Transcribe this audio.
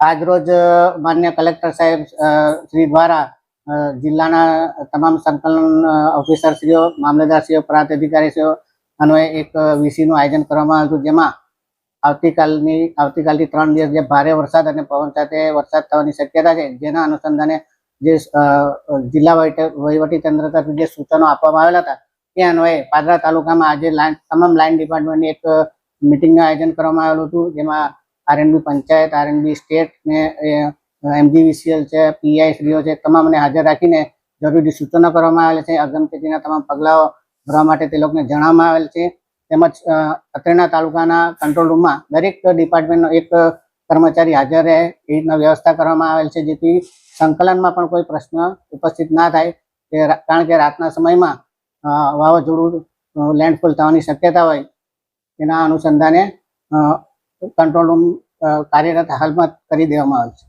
આજરોજ માન્ય કલેક્ટર સાહેબ શ્રી દ્વારા જિલ્લાના તમામ સંકલન ઓફિસરશ્રીઓ, મામલતદારશ્રીઓ, પ્રાંત અધિકારીશ્રીઓ અન્વયે એક વીસીનું આયોજન કરવામાં આવ્યું હતું, જેમાં આવતીકાલથી 3 દિવસ જે ભારે વરસાદ અને પવન સાથે વરસાદ થવાની શક્યતા છે, જેના અનુસંધાને જે જિલ્લા વહીવટીતંત્ર તરફથી જે સૂચનો આપવામાં આવેલા હતા તે અન્વયે પાદરા તાલુકામાં આજે તમામ લાઇન ડિપાર્ટમેન્ટની એક મિટિંગનું આયોજન કરવામાં આવેલું હતું, જેમાં આરએનબી પંચાયત, આરએનબી સ્ટેટ ને એમજીવીસીએલ છે, પીઆઈ શ્રીઓ છે, તમામને હાજર રાખીને જરૂરી સૂચનો કરવામાં આવેલ છે. અગમચેતીના તમામ પગલાઓ ભરવા માટે તે લોકોને જણાવવામાં આવેલ છે. તેમજ અત્રેના તાલુકાના કંટ્રોલ રૂમમાં દરેક ડિપાર્ટમેન્ટનો એક કર્મચારી હાજર રહે એ રીતના વ્યવસ્થા કરવામાં આવેલ છે, જેથી સંકલનમાં પણ કોઈ પ્રશ્ન ઉપસ્થિત ના થાય. કારણ કે રાતના સમયમાં વાવાઝોડું લેન્ડફોલ થવાની શક્યતા હોય, તેના અનુસંધાને કંટ્રોલ રૂમ કાર્યરત હાલમાં કરી દેવામાં આવે છે.